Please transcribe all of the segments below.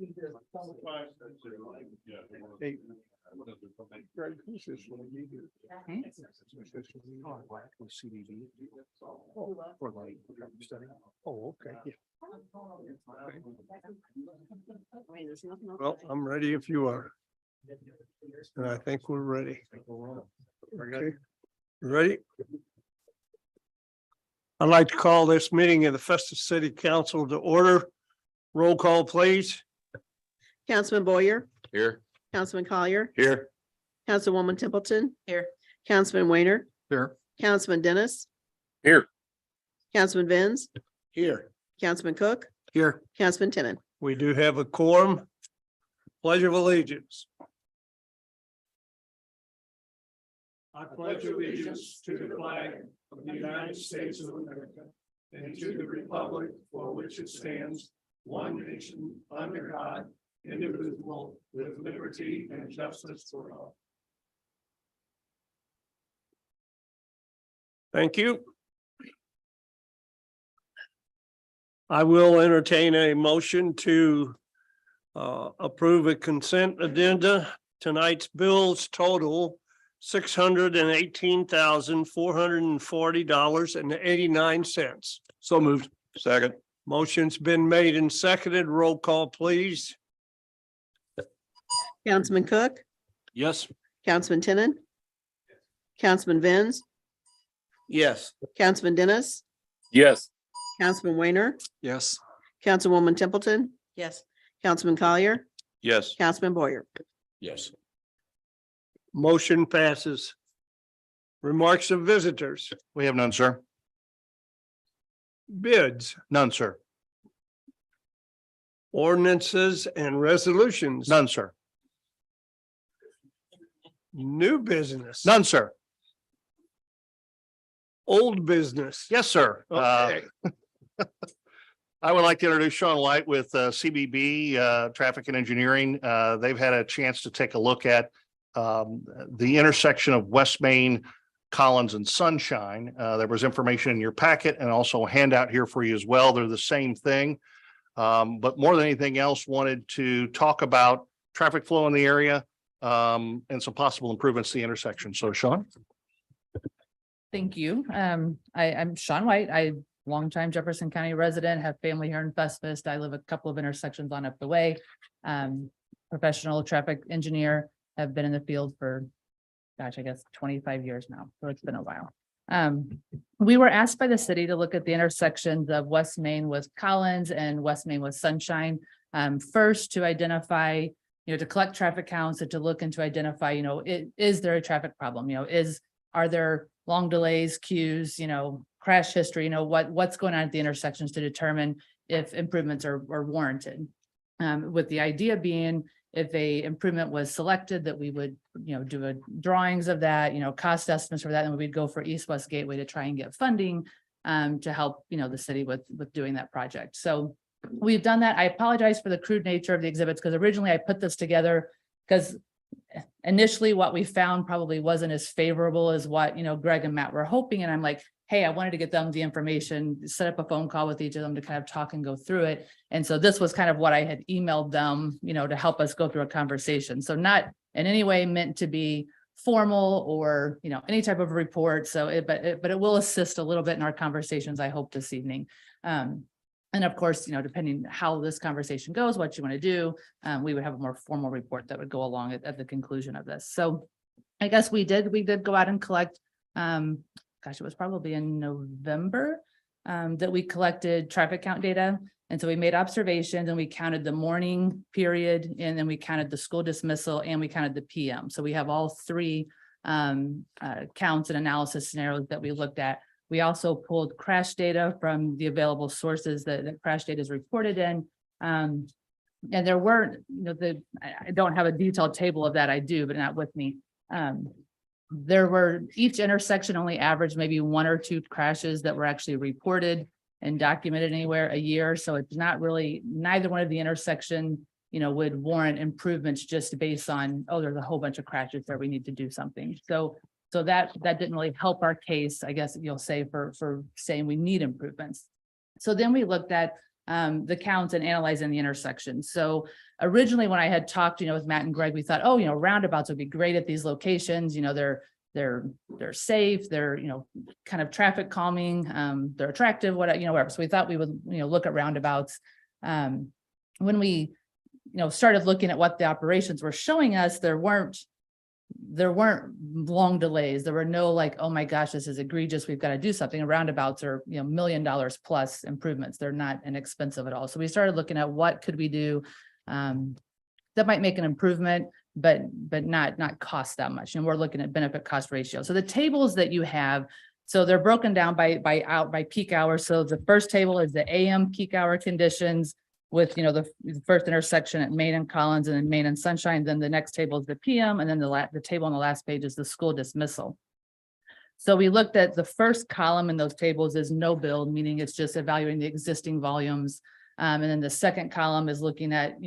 Hey, Greg, who's this one? CDB. Oh, for like study. Oh, okay. Yeah. Well, I'm ready if you are. And I think we're ready. Okay. Ready? I'd like to call this meeting of the Festus City Council to order. Roll call, please. Councilman Boyer, Here. Councilman Collier, Here. Councilwoman Templeton. Here. Councilman Weiner, Here. Councilman Dennis, Here. Councilman Vins, Here. Councilman Cook, Here. Councilman Timmon. We do have a quorum. Pledge of allegiance. I pledge allegiance to the flag of the United States of America and to the republic for which it stands, one nation, under God, indivisible, with liberty and justice for all. Thank you. I will entertain a motion to approve a consent agenda. Tonight's bills total $618,440.89. So moved. Second. Motion's been made and seconded. Roll call, please. Councilman Cook, Yes. Councilman Timmon, Councilman Vins, Yes. Councilman Dennis, Yes. Councilman Weiner, Yes. Councilwoman Templeton. Yes. Councilman Collier, Yes. Councilman Boyer. Yes. Motion passes. Remarks of visitors, We have none, sir. bids, None, sir. ordinances and resolutions. None, sir. New business. None, sir. Old business. Yes, sir. Okay. I would like to introduce Sean White with CBB Traffic and Engineering. They've had a chance to take a look at the intersection of West Main, Collins and Sunshine. There was information in your packet and also a handout here for you as well. They're the same thing. But more than anything else, wanted to talk about traffic flow in the area and some possible improvements to the intersection. So Sean? Thank you. I'm Sean White. I'm longtime Jefferson County resident, have family here in Festus. I live a couple of intersections on up the way. Professional traffic engineer, have been in the field for, gosh, I guess 25 years now. So it's been a while. We were asked by the city to look at the intersections of West Main with Collins and West Main with Sunshine. First to identify, to collect traffic counts and to look and to identify, is there a traffic problem? Are there long delays, queues, crash history, what's going on at the intersections to determine if improvements are warranted. With the idea being, if a improvement was selected, that we would, do a drawings of that, cost estimates for that, and we'd go for East-West Gateway to try and get funding to help, the city with doing that project. So we've done that. I apologize for the crude nature of the exhibits, because originally I put this together because initially what we found probably wasn't as favorable as what, Greg and Matt were hoping. And I'm like, hey, I wanted to get them the information, set up a phone call with each of them to kind of talk and go through it. And so this was kind of what I had emailed them, to help us go through a conversation. So not in any way meant to be formal or, any type of report. So but it will assist a little bit in our conversations, I hope, this evening. And of course, depending how this conversation goes, what you want to do, we would have a more formal report that would go along at the conclusion of this. So I guess we did go out and collect, gosh, it was probably in November that we collected traffic count data. And so we made observations and we counted the morning period, and then we counted the school dismissal, and we counted the PM. So we have all three counts and analysis scenarios that we looked at. We also pulled crash data from the available sources that crash data is reported in. And there weren't, I don't have a detailed table of that. I do, but not with me. There were, each intersection only averaged maybe 1 or 2 crashes that were actually reported and documented anywhere a year. So it's not really, neither one of the intersection, would warrant improvements just based on, oh, there's a whole bunch of crashes there, we need to do something. So that didn't really help our case, I guess you'll say, for saying we need improvements. So then we looked at the counts and analyzing the intersection. So originally when I had talked, with Matt and Greg, we thought, oh, roundabouts would be great at these locations. They're safe, they're, kind of traffic calming, they're attractive, whatever. So we thought we would, look at roundabouts. When we, started looking at what the operations were showing us, there weren't long delays. There were no like, oh my gosh, this is egregious, we've got to do something. Roundabouts are, $1 million plus improvements. They're not inexpensive at all. So we started looking at what could we do that might make an improvement, but not cost that much. And we're looking at benefit cost ratio. So the tables that you have, so they're broken down by peak hours. So the first table is the AM peak hour conditions with, the first intersection at Main and Collins, and then Main and Sunshine. Then the next table is the PM, and then the table on the last page is the school dismissal. So we looked at the first column in those tables is no build, meaning it's just evaluating the existing volumes. And then the second column is looking at,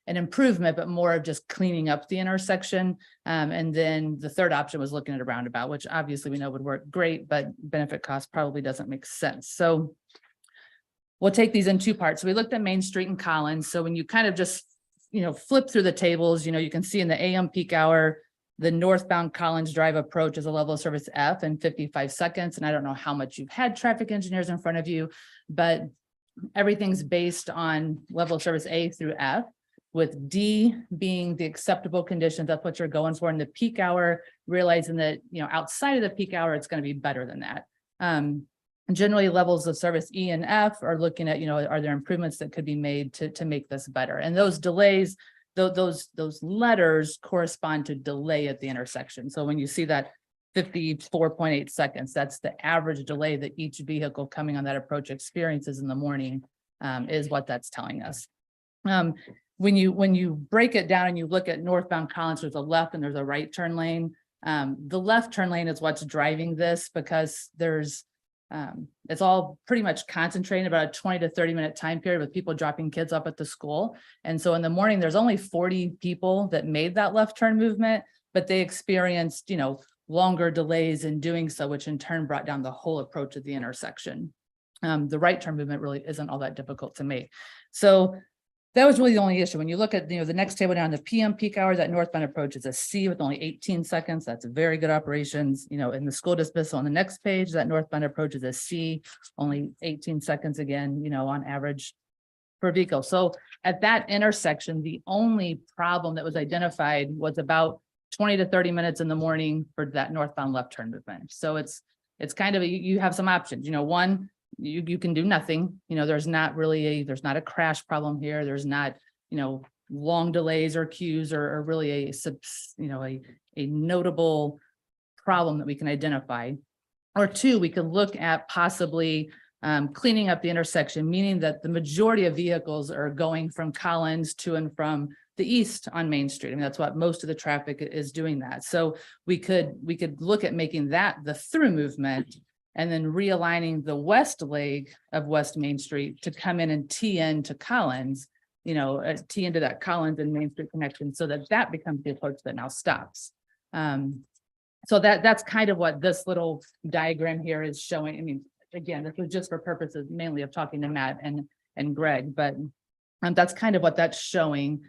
an improvement, but more of just cleaning up the intersection. And then the third option was looking at a roundabout, which obviously we know would work great, but benefit cost probably doesn't make sense. So we'll take these in two parts. So we looked at Main Street and Collins. So when you kind of just, flip through the tables, you can see in the AM peak hour, the northbound Collins Drive approach is a level of service F in 55 seconds. And I don't know how much you've had traffic engineers in front of you, but everything's based on level of service A through F, with D being the acceptable conditions. That's what you're going for in the peak hour, realizing that, outside of the peak hour, it's going to be better than that. Generally, levels of service E and F are looking at, are there improvements that could be made to make this better? And those delays, those letters correspond to delay at the intersection. So when you see that 54.8 seconds, that's the average delay that each vehicle coming on that approach experiences in the morning, is what that's telling us. When you break it down and you look at northbound Collins, there's a left and there's a right turn lane. The left turn lane is what's driving this, because it's all pretty much concentrated about a 20 to 30 minute time period with people dropping kids up at the school. And so in the morning, there's only 40 people that made that left turn movement, but they experienced, longer delays in doing so, which in turn brought down the whole approach of the intersection. The right turn movement really isn't all that difficult to make. So that was really the only issue. When you look at, the next table down, the PM peak hour, that northbound approach is a C with only 18 seconds. That's very good operations. In the school dismissal on the next page, that northbound approach is a C, only 18 seconds again, on average per vehicle. So at that intersection, the only problem that was identified was about 20 to 30 minutes in the morning for that northbound left turn movement. So it's kind of, you have some options, one, you can do nothing, there's not a crash problem here. There's not, long delays or queues or really a notable problem that we can identify. Or two, we can look at possibly cleaning up the intersection, meaning that the majority of vehicles are going from Collins to and from the east on Main Street. I mean, that's what most of the traffic is doing that. So we could look at making that the through movement, and then realigning the west leg of West Main Street to come in and tee into Collins, tee into that Collins and Main Street connection, so that becomes the approach that now stops. So that's kind of what this little diagram here is showing. I mean, again, this was just for purposes mainly of talking to Matt and Greg, but that's kind of what that's showing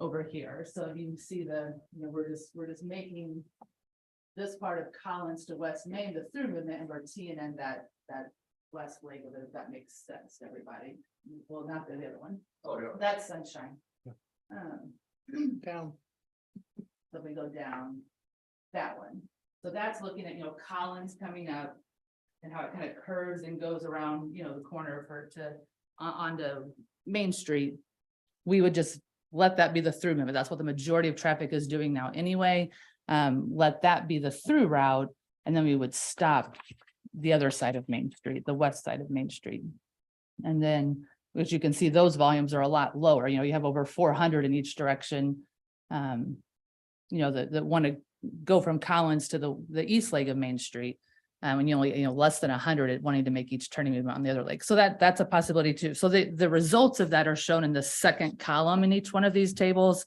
over here. So you can see we're just making this part of Collins to West Main the through movement, and we're teeing in that west leg of it, if that makes sense to everybody. Well, not the other one. Oh, yeah. That's Sunshine. Down. So we go down that one. So that's looking at, Collins coming up and how it kind of curves and goes around, the corner of her onto Main Street. We would just let that be the through movement. That's what the majority of traffic is doing now anyway. Let that be the through route, and then we would stop the other side of Main Street, the west side of Main Street. And then, as you can see, those volumes are a lot lower. You have over 400 in each direction. That want to go from Collins to the east leg of Main Street. When you only, less than 100 wanting to make each turning movement on the other leg. So that's a possibility too. So the results of that are shown in the second column in each one of these tables.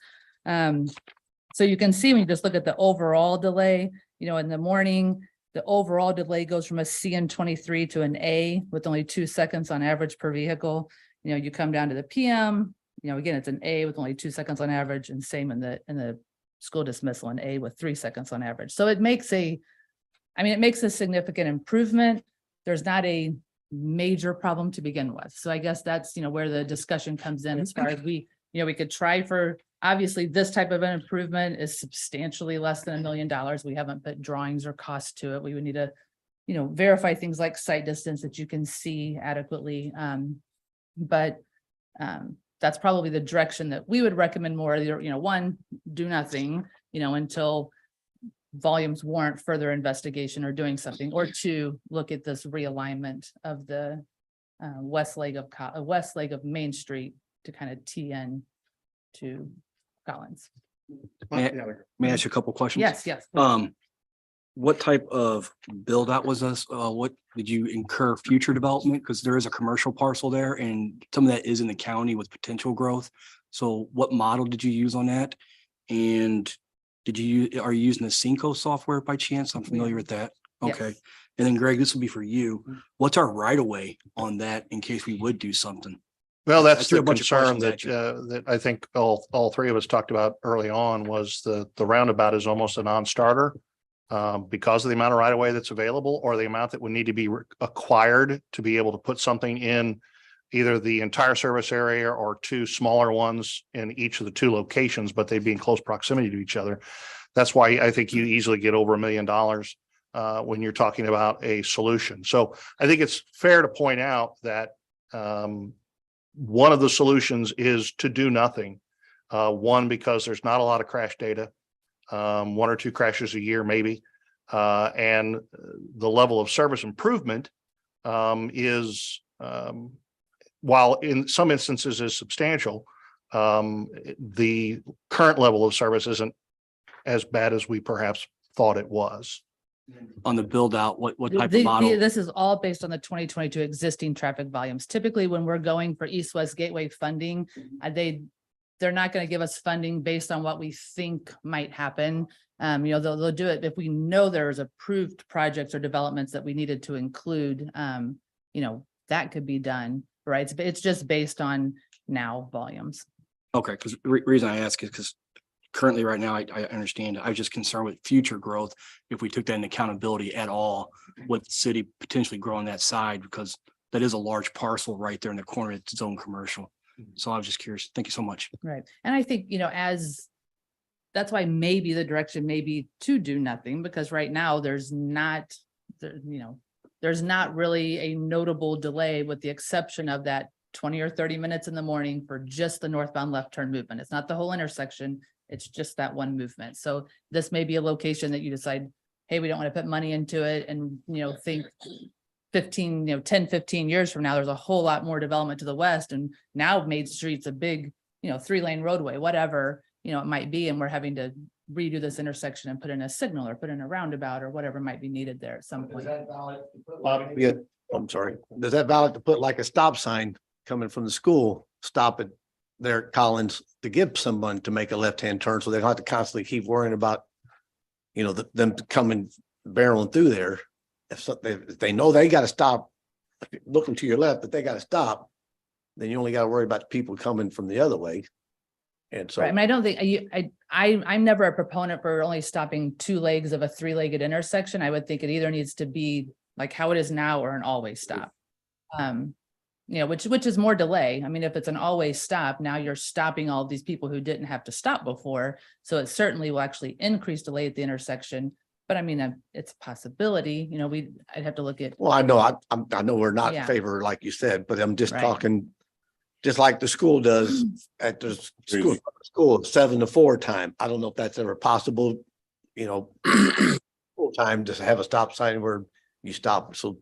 So you can see when you just look at the overall delay, in the morning, The overall delay goes from a C in 23 to an A with only 2 seconds on average per vehicle. You know, you come down to the PM, you know, again, it's an A with only 2 seconds on average, and same in the school dismissal, an A with 3 seconds on average. So it makes it makes a significant improvement. There's not a major problem to begin with. So I guess that's, you know, where the discussion comes in as far as we could try for, obviously, this type of an improvement is substantially less than $1 million. We haven't put drawings or costs to it. We would need to, you know, verify things like sight distance that you can see adequately. But that's probably the direction that we would recommend more. Either, you know, one, do nothing, you know, until volumes warrant further investigation or doing something, or two, look at this realignment of the west leg of Main Street to kind of TN to Collins. May I ask you a couple questions? Yes. What type of build out was this? What did you incur future development? Because there is a commercial parcel there and some of that is in the county with potential growth. So what model did you use on that? And are you using the Cinco software by chance? I'm familiar with that. Okay. Yes. And then Greg, this will be for you. What's our right of way on that in case we would do something? Well, I that's threw the a bunch of concern questions that, at you. that I think all three of us talked about early on was the roundabout is almost a non-starter. Because of the amount of right of way that's available or the amount that would need to be acquired to be able to put something in either the entire service area or two smaller ones in each of the two locations, but they'd be in close proximity to each other. That's why I think you easily get over $1 million when you're talking about a solution. So I think it's fair to point out that one of the solutions is to do nothing. One, because there's not a lot of crash data. 1 or 2 crashes a year, maybe. And the level of service improvement is, while in some instances is substantial, the current level of service isn't as bad as we perhaps thought it was. On the build out, what type of model? This is all based on the 2022 existing traffic volumes. Typically, when we're going for East-West Gateway funding, they're not going to give us funding based on what we think might happen. You know, they'll do it if we know there's approved projects or developments that we needed to include. You know, that could be done, right? It's just based on now volumes. Okay, because reason I ask is because currently right now, I understand. I was just concerned with future growth. If we took that into accountability at all, with the city potentially growing that side, because that is a large parcel right there in the corner. It's zone commercial. So I was just curious. Thank you so much. Right. And I think, you know, that's why maybe the direction may be to do nothing, because right now there's not really a notable delay with the exception of that 20 or 30 minutes in the morning for just the northbound left turn movement. It's not the whole intersection. It's just that one movement. So this may be a location that you decide, hey, we don't want to put money into it and, you know, think 10, 15 years from now, there's a whole lot more development to the west. And now Main Street's a big, 3-lane roadway, whatever, it might be. And we're having to redo this intersection and put in a signal or put in a roundabout or whatever might be needed there at some point. Yeah, I'm sorry. Does that valid to put like a stop sign coming from the school, stop it there at Collins to give someone to make a left-hand turn so they don't have to constantly keep worrying about, them coming barreling through there. If they know they got to stop, looking to your left, but they got to stop, then you only got to worry about the people coming from the other way. And so, Right. I mean, I don't think I'm never a proponent for only stopping 2 legs of a 3-legged intersection. I would think it either needs to be like how it is now or an always stop. Which is more delay. I mean, if it's an always stop, now you're stopping all of these people who didn't have to stop before. So it certainly will actually increase delay at the intersection. But I mean, it's a possibility, I'd have to look at. well, I know, I know we're not in Yeah. favor, like you said, but I'm just Right. talking, just like the school does at the school 7 to 4 time. I don't know if that's ever possible, full time, just have a stop sign where you stop. So,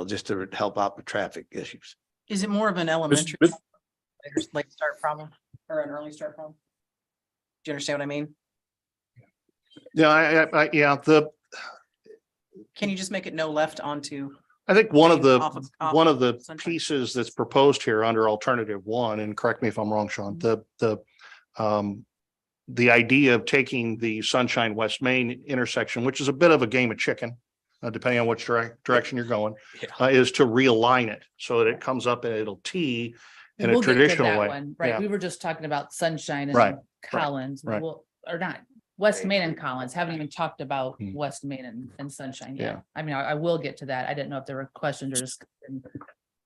just to help out with traffic issues. Is it more of an elementary late start problem or an early start problem? Do you understand what I mean? Yeah, Can you just make it no left onto? I think one of the Sunshine. pieces that's proposed here under alternative 1, and correct me if I'm wrong, Sean, the idea of taking the Sunshine West Main intersection, which is a bit of a game of chicken, depending on which direction you're going, Yeah. is to realign it so that it comes up and it'll tee in a We'll get to traditional that way. one, Right, Yeah. we were just talking about Sunshine Right, and Collins, right. well, or not, West Main and Collins, haven't even talked about Hmm. West Main and Sunshine yet. Yeah. I mean, I will get to that. I didn't know if there were questions or just.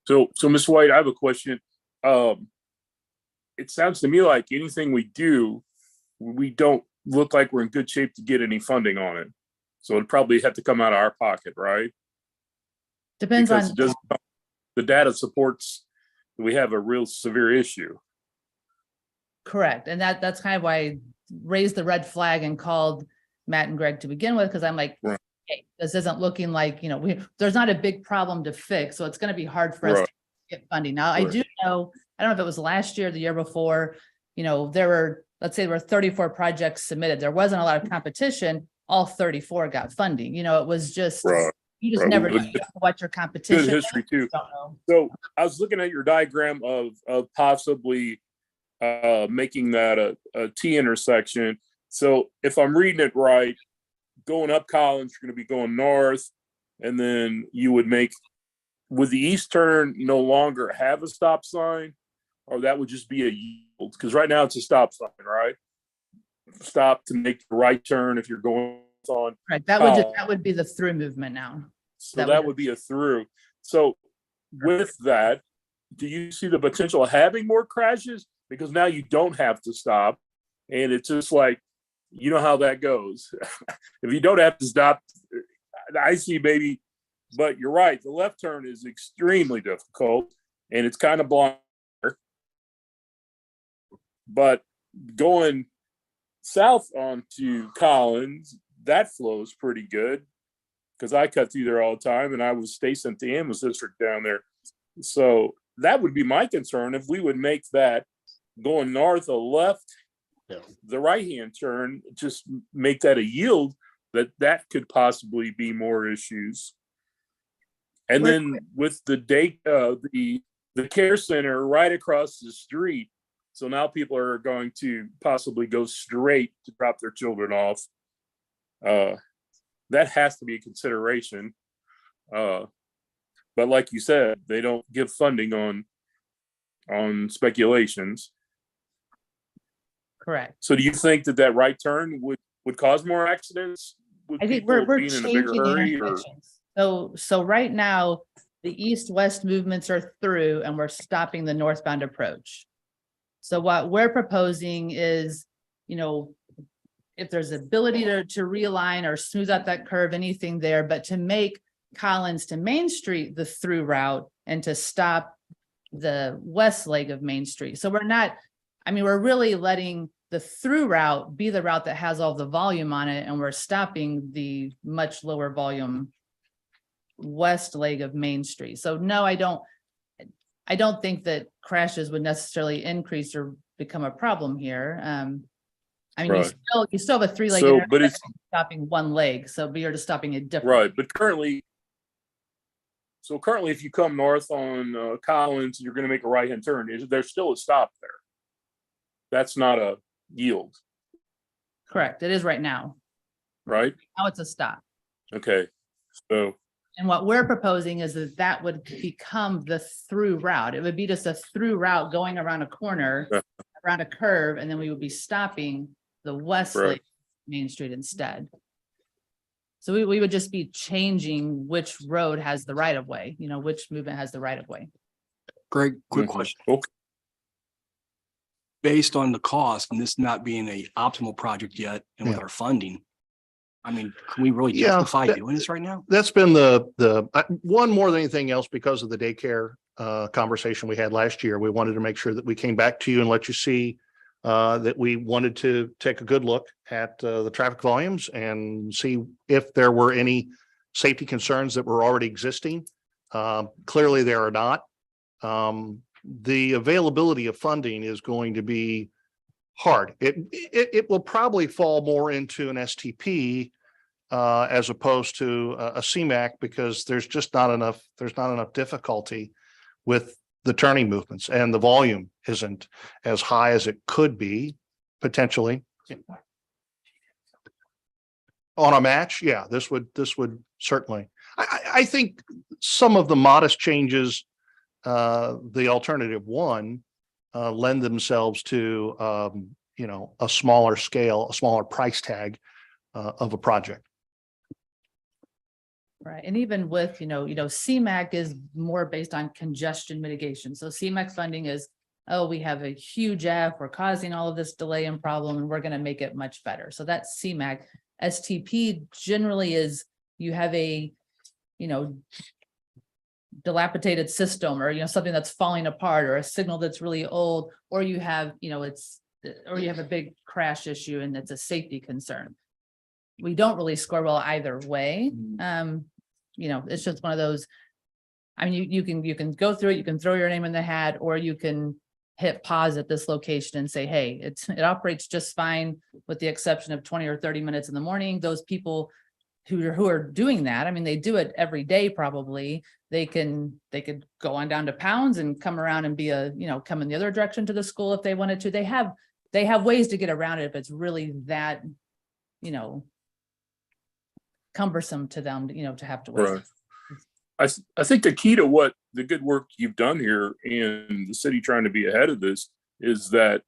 So Ms. White, I have a question. It sounds to me like anything we do, we don't look like we're in good shape to get any funding on it. So it'd probably have to come out of our pocket, right? Depends Because on, it doesn't, the data supports that we have a real severe issue. correct, and that's kind of why I raised the red flag and called Matt and Greg to begin with, because I'm like, Right. hey, this isn't looking like, there's not a big problem to fix, so it's gonna be hard for us Right. to get funding. Now, I Right. do know, I don't know if it was last year or the year before, there were, let's say there were 34 projects submitted. There wasn't a lot of competition. All 34 got funding. It was just, Right. you just Right. never know Good- what your competition. Good history too. Don't know. So I was looking at your diagram of possibly making that a T intersection. So if I'm reading it right, going up Collins, you're going to be going north, and then you would would the east turn no longer have a stop sign, or that would just be a yield? Because right now it's a stop sign, right? Stop to make the right turn if you're going on. Right, that would be the through movement now. So that would be a through. So with that, do you see the potential of having more crashes? Because now you don't have to stop. And it's just like, you know how that goes. If you don't have to stop, I see maybe, but you're right. The left turn is extremely difficult and it's kind of blind. But going south onto Collins, that flows pretty good because I cut through there all the time and I was stationed at the ambulance district down there. So that would be my concern if we would make that going north or left, the right-hand turn, just make that a yield, that could possibly be more issues. And then with the the care center right across the street, so now people are going to possibly go straight to drop their children off. That has to be a consideration. But like you said, they don't give funding on speculations. Correct. So do you think that right turn would cause more accidents? With I think people we're being in a bigger changing hurry, or intersections. So right now, the east-west movements are through and we're stopping the northbound approach. So what we're proposing is, if there's ability to realign or smooth out that curve, anything there, but to make Collins to Main Street the through route and to stop the west leg of Main Street. So we're really letting the through route be the route that has all the volume on it, and we're stopping the much lower volume west leg of Main Street. So no, I don't think that crashes would necessarily increase or become a problem here. Right. You still have a three-leg So, but intersection stopping one leg, but you're just stopping it different. right, but currently, if you come north on Collins, you're going to make a right-hand turn. There's still a stop there. That's not a yield, Correct. It is right now. right? Now it's a stop. Okay, so And what we're proposing is that would become the through route. It would be just a through route going around a corner, Yeah. around a curve, and then we would be stopping the west Right. leg Main Street instead. So we would just be changing which road has the right of way, which movement has the right of way. Greg, quick Mhm. question. Okay. Based on the cost and this not being a optimal project yet and with Yeah. our funding, I mean, can we really Yeah, justify that- doing this right now? That's been one more than anything else because of the daycare conversation we had last year. We wanted to make sure that we came back to you and let you see that we wanted to take a good look at the traffic volumes and see if there were any safety concerns that were already existing. Clearly, there are not. The availability of funding is going to be hard. It will probably fall more into an STP as opposed to a CMAQ because there's not enough difficulty with the turning movements and the volume isn't as high as it could be potentially. On a match, yeah, this would certainly. I think some of the modest changes, the alternative one, lend themselves to, a smaller scale, a smaller price tag of a project. Right, and even with, CMAQ is more based on congestion mitigation. So CMAQ funding is, oh, we have a huge F, we're causing all of this delay and problem, and we're gonna make it much better. So that's CMAQ. STP generally is, you have a, dilapidated system, or, something that's falling apart, or a signal that's really old, or you have, or you have a big crash issue and it's a safety concern. We don't really score well either way. It's just one of those. I mean, you can go through it, you can throw your name in the hat, or you can hit pause at this location and say, hey, it operates just fine, with the exception of 20 or 30 minutes in the morning. Those people who are doing that, I mean, they do it every day, probably. They could go on down to Pounds and come around and be come in the other direction to the school if they wanted to. They have ways to get around it if it's really that, cumbersome to them, to have to wait. Right. I think the key to what the good work you've done here in the city trying to be ahead of this is that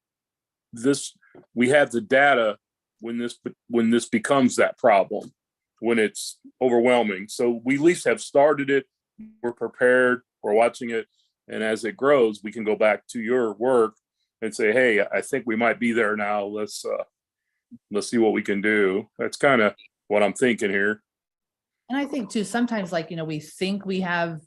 we have the data when this becomes that problem, when it's overwhelming. So we at least have started it, we're prepared, we're watching it, and as it grows, we can go back to your work and say, hey, I think we might be there now. Let's see what we can do. That's kind of what I'm thinking here. And I think too, sometimes we think we have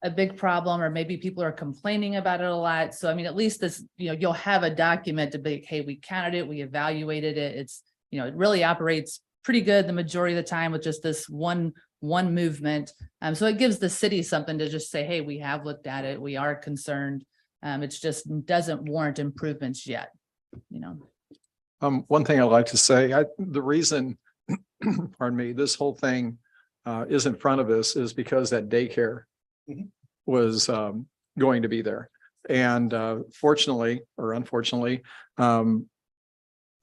a big problem, or maybe people are complaining about it a lot. So, I mean, at least this, you'll have a document to be, hey, we counted it, we evaluated it. It's, it really operates pretty good the majority of the time with just this one movement. So it gives the city something to just say, hey, we have looked at it, we are concerned. It's just doesn't warrant improvements yet, One thing I'd like to say, the reason, pardon me, this whole thing is in front of us is because that daycare was going to be there. And fortunately or unfortunately,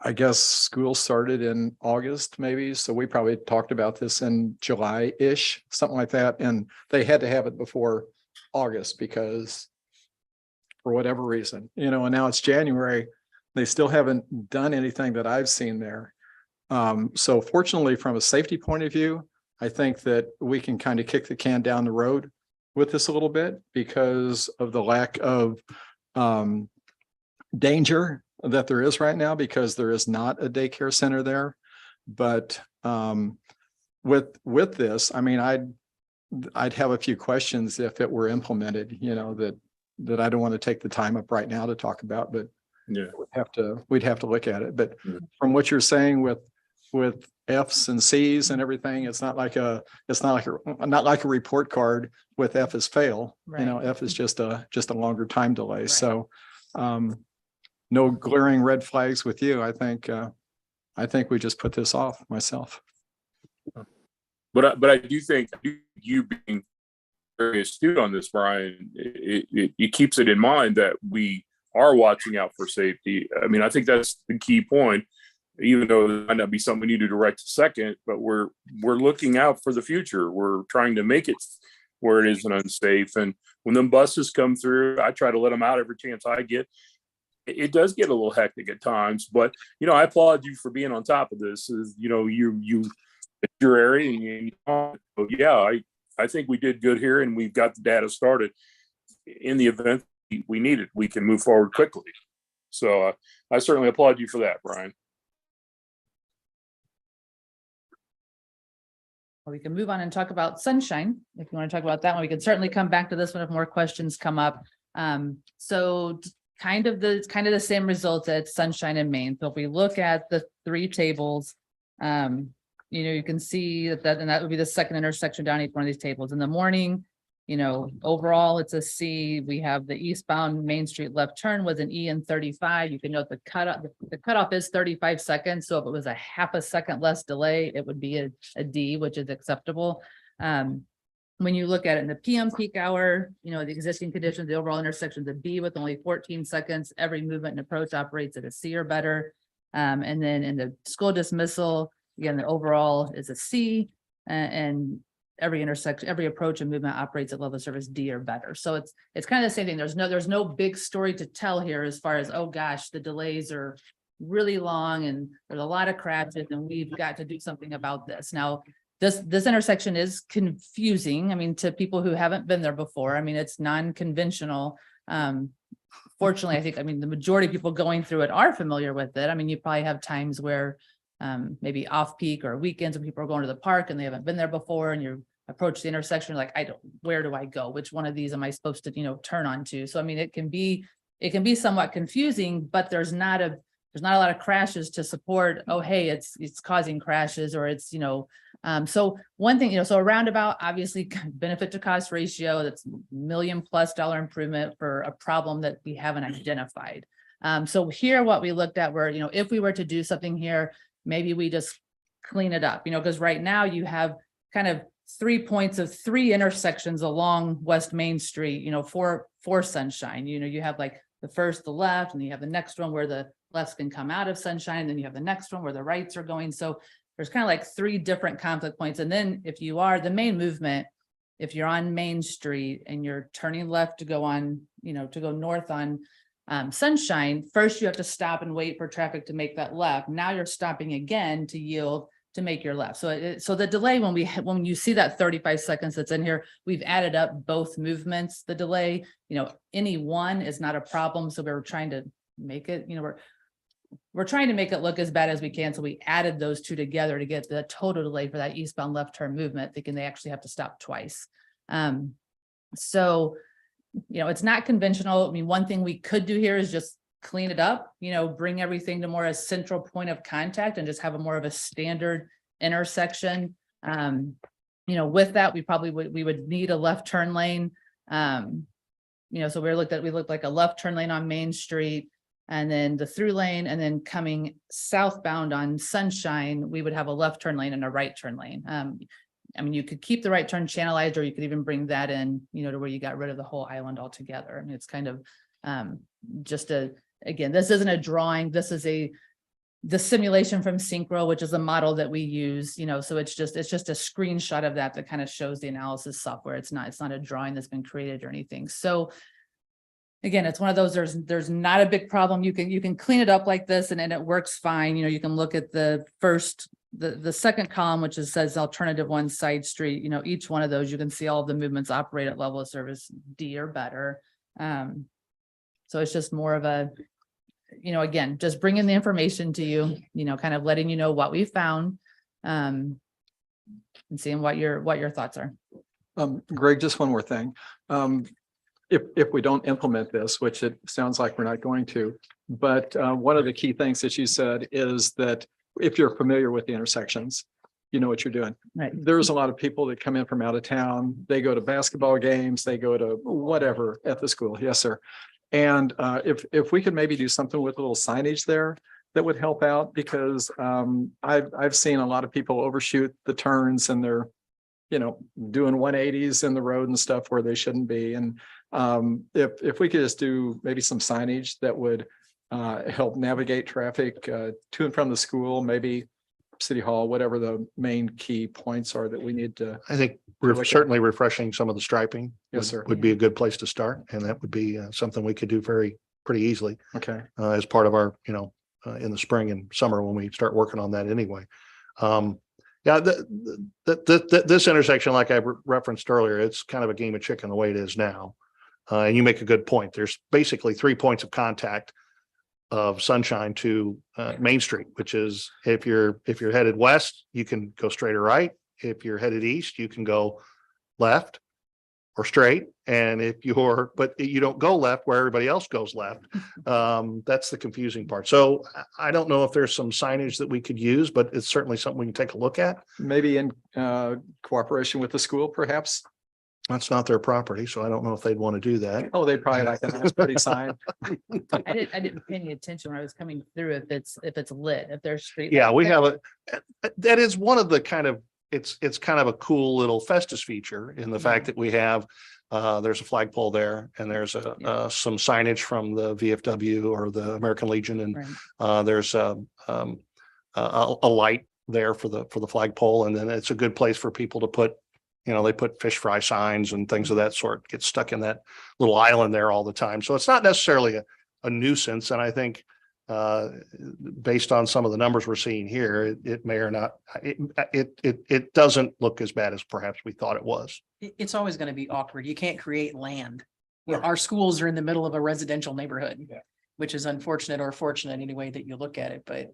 I guess school started in August maybe. So we probably talked about this in July-ish, something like that. And they had to have it before August because for whatever reason, and now it's January. They still haven't done anything that I've seen there. So fortunately, from a safety point of view, I think that we can kind of kick the can down the road with this a little bit because of the lack of danger that there is right now, because there is not a daycare center there. But with this, I mean, I'd have a few questions if it were implemented, that I don't want to take the time up right now to talk about, but yeah, we'd have to look at it. But from what you're saying with F's and C's and everything, it's not like a report card with F is fail. Right. F is just a longer time delay. Right. So no glaring red flags with you. I think we just put this off myself. But I do think you being very astute on this, Brian, it keeps it in mind that we are watching out for safety. I mean, I think that's the key point, even though it might not be something we need to direct a second, but we're looking out for the future. We're trying to make it where it isn't unsafe. And when them buses come through, I try to let them out every chance I get. It does get a little hectic at times, but I applaud you for being on top of this. It's your area, and yeah, I think we did good here, and we've got the data started. In the event we need it, we can move forward quickly. So I certainly applaud you for that, Brian. We can move on and talk about sunshine. If you want to talk about that one, we can certainly come back to this one if more questions come up. So kind of the same results at Sunshine in Maine. So if we look at the three tables, you can see that, and that would be the second intersection down each one of these tables. In the morning, overall it's a C. We have the eastbound Main Street left turn was an E and 35. You can note the cutoff is 35 seconds. So if it was a half a second less delay, it would be a D, which is acceptable. When you look at it in the PM peak hour, the existing conditions, the overall intersection is a B with only 14 seconds. Every movement and approach operates at a C or better. And then in the school dismissal, again, the overall is a C, and every intersection, every approach and movement operates at level of service D or better. So it's kind of the same thing. There's no big story to tell here as far as, oh gosh, the delays are really long and there's a lot of crashes and we've got to do something about this. Now, this intersection is confusing. I mean, to people who haven't been there before, I mean, it's non-conventional. Fortunately, I mean, the majority of people going through it are familiar with it. I mean, you probably have times where maybe off peak or weekends when people are going to the park and they haven't been there before and you approach the intersection, like, where do I go? Which one of these am I supposed to, turn onto? So, I mean, it can be somewhat confusing, but there's not a lot of crashes to support, oh, hey, it's causing crashes or it's, so one thing, so a roundabout, obviously benefit to cost ratio, that's $1 million+ improvement for a problem that we haven't identified. So here, what we looked at were, if we were to do something here, maybe we just clean it up, because right now you have kind of 3 points of 3 intersections along West Main Street, for Sunshine. You have like the left, and you have the next one where the lefts can come out of Sunshine, and then you have the next one where the rights are going. So there's kind of like 3 different conflict points. And then if you are the main movement, if you're on Main Street and you're turning left to go on, to go north on Sunshine, first you have to stop and wait for traffic to make that left. Now you're stopping again to yield to make your left. So the delay, when you see that 35 seconds that's in here, we've added up both movements. The delay, any one is not a problem. So we're trying to make it, we're trying to make it look as bad as we can. So we added those 2 together to get the total delay for that eastbound left turn movement, thinking they actually have to stop twice. So, it's not conventional. I mean, one thing we could do here is just clean it up, bring everything to more a central point of contact and just have a more of a standard intersection. With that, we would need a left turn lane. So we looked like a left turn lane on Main Street, and then the through lane, and then coming southbound on Sunshine, we would have a left turn lane and a right turn lane. I mean, you could keep the right turn channelized, or you could even bring that in, to where you got rid of the whole island altogether. I mean, it's kind of again, this isn't a drawing. This is the simulation from Synchro, which is a model that we use, so it's just a screenshot of that kind of shows the analysis software. It's not a drawing that's been created or anything. So again, it's one of those, there's not a big problem. You can clean it up like this and it works fine. You can look at the second column, which says alternative 1 side street, each one of those, you can see all of the movements operate at level of service D or better. So it's just more of a, again, just bringing the information to you, kind of letting you know what we found, and seeing what your thoughts are. Greg, just one more thing. If we don't implement this, which it sounds like we're not going to, but one of the key things that you said is that if you're familiar with the intersections, you know what you're doing. Right. There's a lot of people that come in from out of town. They go to basketball games, they go to whatever at the school. Yes, sir. And if we could maybe do something with a little signage there, that would help out, because I've seen a lot of people overshoot the turns and they're, doing 180s in the road and stuff where they shouldn't be. And if we could just do maybe some signage that would help navigate traffic to and from the school, maybe City Hall, whatever the main key points are that we need to. I think we're certainly refreshing some of the striping. Yes, sir. Would be a good place to start. And that would be something we could do pretty easily Okay. as part of our, in the spring and summer when we start working on that anyway. This intersection, like I referenced earlier, it's kind of a game of chicken the way it is now. And you make a good point. There's basically 3 points of contact of Sunshine to Main Street, which is if you're headed west, you can go straight or right. If you're headed east, you can go left or straight. And but you don't go left where everybody else goes left. That's the confusing part. So I don't know if there's some signage that we could use, but it's certainly something we can take a look at. Maybe in cooperation with the school, perhaps. That's not their property, so I don't know if they'd want to do that. Oh, they'd probably like a nice pretty sign. I didn't pay any attention when I was coming through if it's lit, if there's street. Yeah, we have that is one of the kind of, it's kind of a cool little Festus feature in the fact that we have, there's a flagpole there and there's some signage from the VFW or the American Legion. And there's a light there for the flagpole. And then it's a good place for people to put, You know, they put fish fry signs and things of that sort, get stuck in that little island there all the time. So it's not necessarily a nuisance. And I think based on some of the numbers we're seeing here, it may or not, it doesn't look as bad as perhaps we thought it was. It's always going to be awkward. You can't create land. Our schools are in the middle of a residential neighborhood, which is unfortunate or fortunate any way that you look at it, but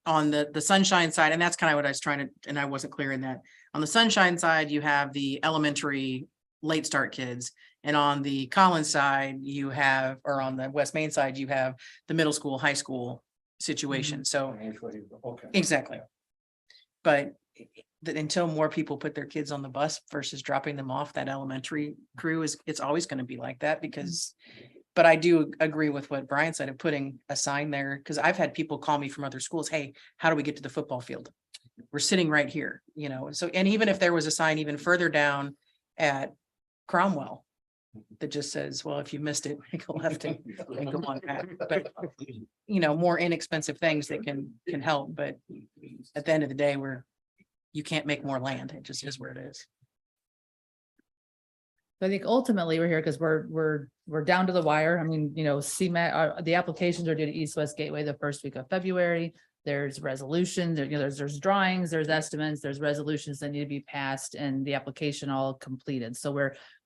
on the Sunshine side, and that's kind of what I was trying to, and I wasn't clear in that. On the Sunshine side, you have the elementary late start kids. And on the Collins side, you have, or on the West Main side, you have the middle school, high school situation. So exactly. But until more people put their kids on the bus versus dropping them off, that elementary crew it's always going to be like that because, but I do agree with what Brian said of putting a sign there. Cause I've had people call me from other schools. Hey, how do we get to the football field? We're sitting right here, you know? So, and even if there was a sign even further down at Cromwell that just says, well, if you missed it, make a left and go on back. But, you know, more inexpensive things that can help. But at the end of the day, you can't make more land. It just is where it is. I think ultimately we're here because we're down to the wire. I mean, you know, CMAC, the applications are due to East West Gateway the first week of February. There's resolutions, you know, there's drawings, there's estimates, there's resolutions that need to be passed and the application all completed. So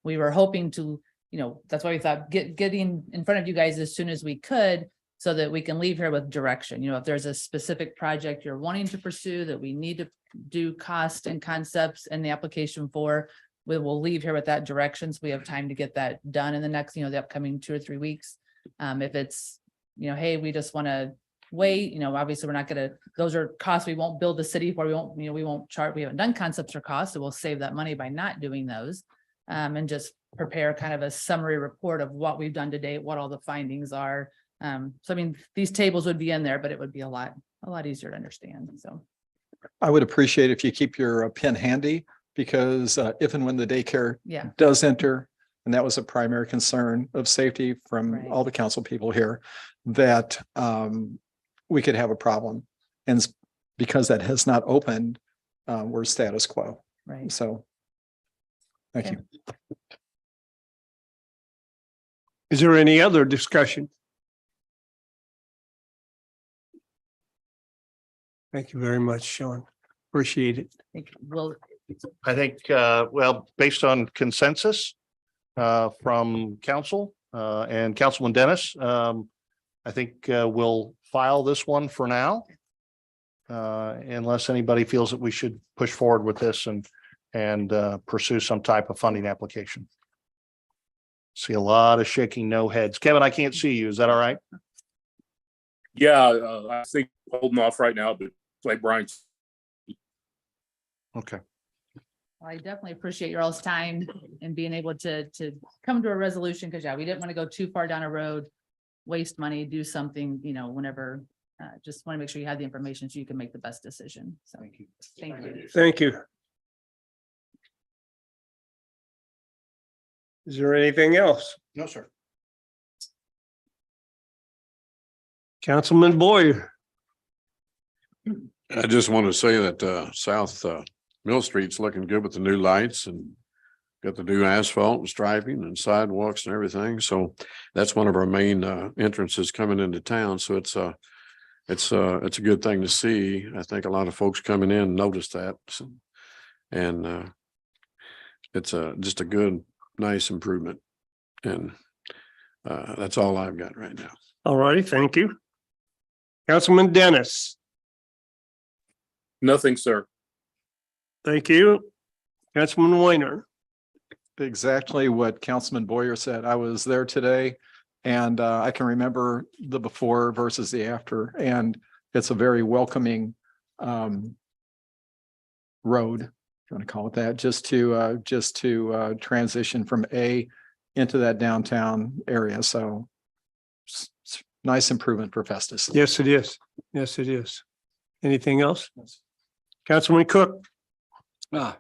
we were hoping to, you know, that's why we thought getting in front of you guys as soon as we could so that we can leave here with direction. You know, if there's a specific project you're wanting to pursue that we need to do cost and concepts and the application for, we will leave here with that direction. So we have time to get that done in the next, you know, the upcoming 2 or 3 weeks. If it's, you know, hey, we just want to wait, you know, obviously we're not going to, those are costs we won't build the city for. We won't, you know, we won't chart, we haven't done concepts or costs. So we'll save that money by not doing those. And just prepare kind of a summary report of what we've done to date, what all the findings are. So, I mean, these tables would be in there, but it would be a lot easier to understand. So I would appreciate if you keep your pen handy because if and when the daycare does enter, and that was a primary concern of safety from all the council people here, that we could have a problem. And because that has not opened, we're status quo. Right. So thank you. Is there any other discussion? Thank you very much, Sean. Appreciate it. Well, I think, well, based on consensus from council and Councilman Dennis, I think we'll file this one for now. Unless anybody feels that we should push forward with this and pursue some type of funding application. See a lot of shaking no heads. Kevin, I can't see you. Is that all right? Yeah, I think holding off right now, but like Brian. Okay. I definitely appreciate your all's time and being able to come to a resolution because we didn't want to go too far down a road, waste money, do something, you know, whenever. Just want to make sure you have the information so you can make the best decision. So thank you. Thank you. Thank you. Is there anything else? No, sir. Councilman Boyer. I just want to say that South Mill Street's looking good with the new lights and got the new asphalt and striping and sidewalks and everything. So that's one of our main entrances coming into town. So it's a good thing to see. I think a lot of folks coming in noticed that. So, and it's just a good, nice improvement. And that's all I've got right now. All righty, thank you. Councilman Dennis. Nothing, sir. Thank you. Councilman Weiner. Exactly what Councilman Boyer said. I was there today and I can remember the before versus the after, and it's a very welcoming road, if you want to call it that, just to transition from A into that downtown area. So it's nice improvement for Festus. Yes, it is. Yes, it is. Anything else? Councilman Cook. A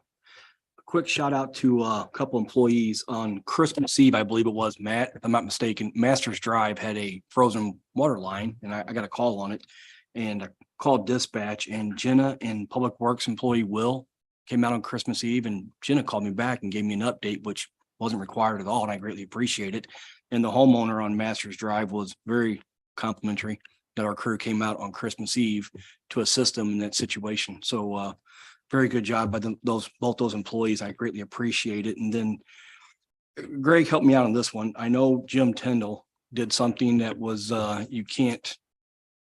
quick shout out to a couple employees on Christmas Eve, I believe it was, Matt, if I'm not mistaken. Masters Drive had a frozen water line and I got a call on it and I called dispatch, and Jenna and Public Works employee Will came out on Christmas Eve, and Jenna called me back and gave me an update, which wasn't required at all, and I greatly appreciate it. And the homeowner on Masters Drive was very complimentary that our crew came out on Christmas Eve to assist them in that situation. So very good job by both those employees. I greatly appreciate it. And then Greg helped me out on this one. I know Jim Tyndall did something that was you can't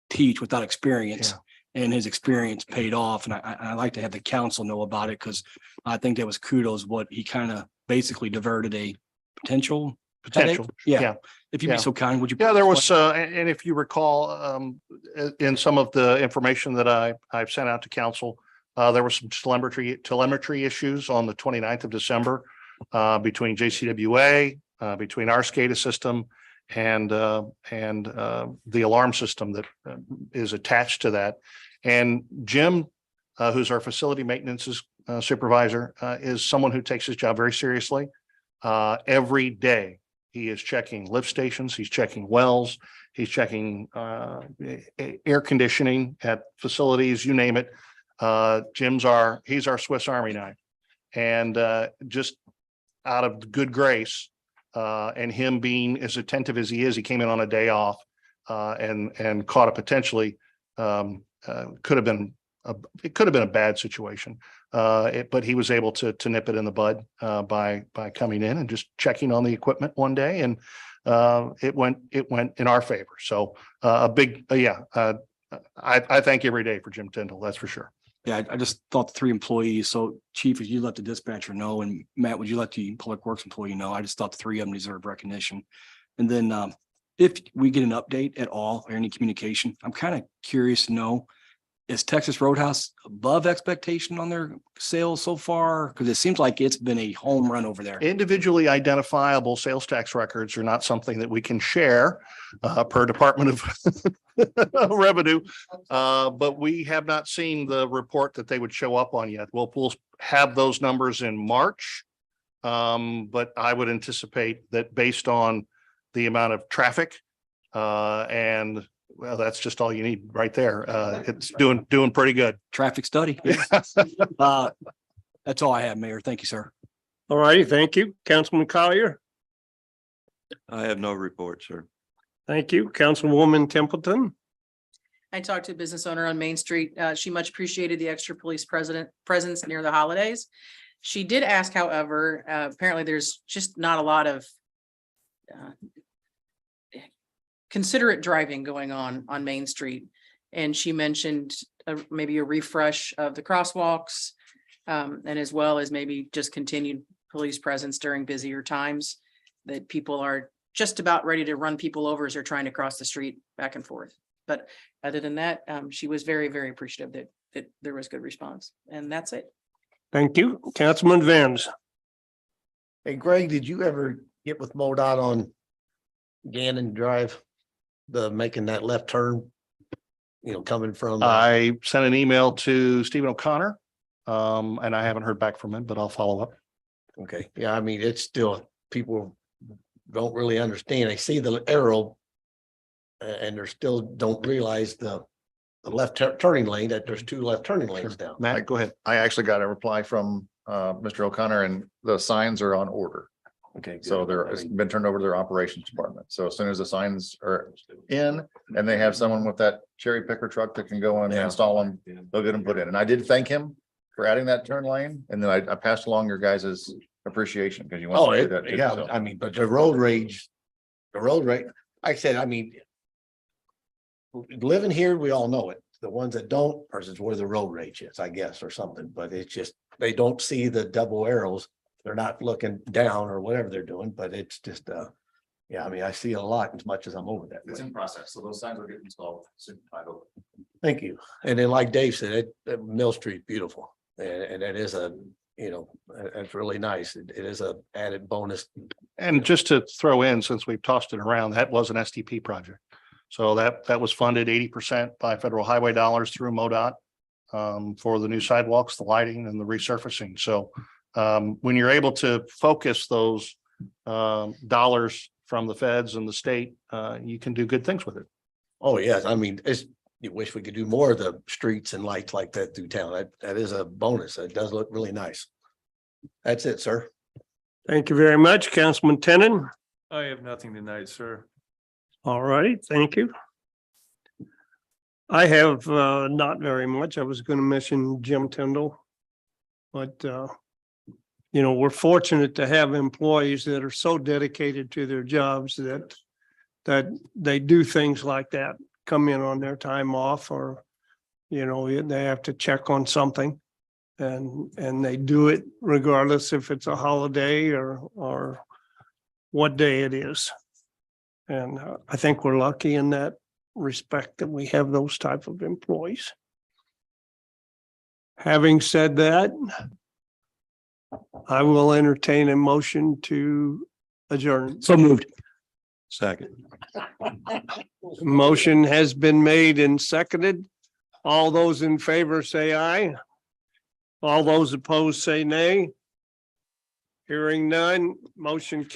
teach without experience. And his experience paid off. And I like to have the council know about it, because I think that was kudos what he kind of basically diverted a potential. Potential. Yeah. If you'd Yeah. be so kind, would you? Yeah, there was, and if you recall, in some of the information that I've sent out to council, there were some telemetry issues on the 29th of December between JCWA, between our SCADA system and the alarm system that is attached to that. And Jim, who's our facility maintenance supervisor, is someone who takes his job very seriously. Every day he is checking lift stations, he's checking wells, he's checking air conditioning at facilities, you name it. He's our Swiss Army knife. And just out of good grace, and him being as attentive as he is, he came in on a day off and caught a potentially could have been a bad situation. But he was able to nip it in the bud by coming in and just checking on the equipment one day, and it went in our favor. So a big I thank every day for Jim Tyndall, that's for sure. Yeah, I just thought the 3 employees. So Chief, would you let the dispatcher know, and Matt, would you let the public works employee know? I just thought the 3 of them deserve recognition. And then if we get an update at all or any communication, I'm kind of curious to know, is Texas Roadhouse above expectation on their sales so far? Because it seems like it's been a home run over there. Individually identifiable sales tax records are not something that we can share per Department of Revenue. But we have not seen the report that they would show up on yet. We'll have those numbers in March. But I would anticipate that based on the amount of traffic and well, that's just all you need right there. It's doing pretty good. Traffic study. That's all I have, Mayor. Thank you, sir. All righty, thank you. Councilman Collier. I have no report, sir. Thank you. Councilwoman Templeton. I talked to a business owner on Main Street. She much appreciated the extra police presence near the holidays. She did ask, however, apparently there's just not a lot of considerate driving going on Main Street. And she mentioned maybe a refresh of the crosswalks, and as well as maybe just continued police presence during busier times, that people are just about ready to run people over as they're trying to cross the street back and forth. But other than that, she was very, very appreciative that there was good response, and that's it. Thank you. Councilman Vance. Hey, Greg, did you ever get with MoDOT on Gannon Drive? Making that left turn, coming from. I sent an email to Stephen O'Connor, and I haven't heard back from him, but I'll follow up. Okay, yeah, I mean, it's still, people don't really understand. They see the arrow and they're still don't realize the left turning lane, that there's 2 left turning lanes down. Matt, go ahead. I actually got a reply from Mr. O'Connor, and the signs are on order. Okay. So it's been turned over to their operations department. So as soon as the signs are in and they have someone with that cherry picker truck that can go in and install them, they'll get them put in. And I did thank him for adding that turn lane. And then I passed along your guys' appreciation because you want to do that too. Yeah, So I mean, but the road rage, like I said, I mean, living here, we all know it. The ones that don't, or is where the road rage is, I guess, or something, but it's just, they don't see the double arrows. They're not looking down or whatever they're doing, but it's just, yeah, I mean, I see a lot as much as I'm over that. it's in process. So those signs will get installed soon. I hope. Thank you. And then like Dave said, Mill Street, beautiful. And it is it's really nice. It is a added bonus. And just to throw in, since we've tossed it around, that was an STP project. So that was funded 80% by federal highway dollars through MoDOT for the new sidewalks, the lighting and the resurfacing. So when you're able to focus those dollars from the feds and the state, you can do good things with it. Oh, yes. I mean, you wish we could do more of the streets and lights like that through town. That is a bonus. It does look really nice. That's it, sir. Thank you very much, Councilman Tenen. I have nothing tonight, sir. All right, thank you. I have not very much. I was going to mention Jim Tyndall. But we're fortunate to have employees that are so dedicated to their jobs that they do things like that, come in on their time off, or they have to check on something. And they do it regardless if it's a holiday or what day it is. And I think we're lucky in that respect that we have those type of employees. Having said that, I will entertain a motion to adjourn. So moved. Second. Motion has been made and seconded. All those in favor say aye. All those opposed say nay. Hearing none, motion carries.